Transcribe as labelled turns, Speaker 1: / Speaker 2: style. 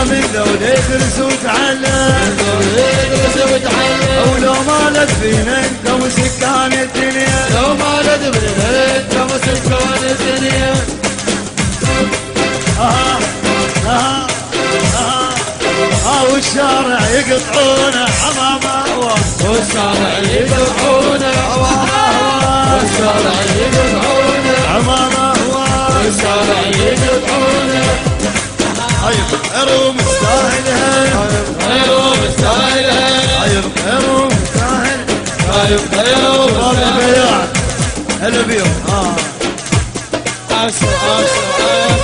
Speaker 1: من ذولي يدرس وتعلم ولو مالت فينا انت وسكان الدنيا
Speaker 2: لو مالت فينا انت وسكان الدنيا
Speaker 1: والشارع يقطعونه عمامه
Speaker 2: والشارع يقطعونه والشارع يقطعونه
Speaker 1: عمامه
Speaker 2: والشارع يقطعونه
Speaker 1: عيب عروم مستاهلها
Speaker 2: غيرهم مستاهلها
Speaker 1: عيب عروم مستاهل
Speaker 2: غيرهم
Speaker 1: هذا البياع هلا بيهم
Speaker 2: عاشوا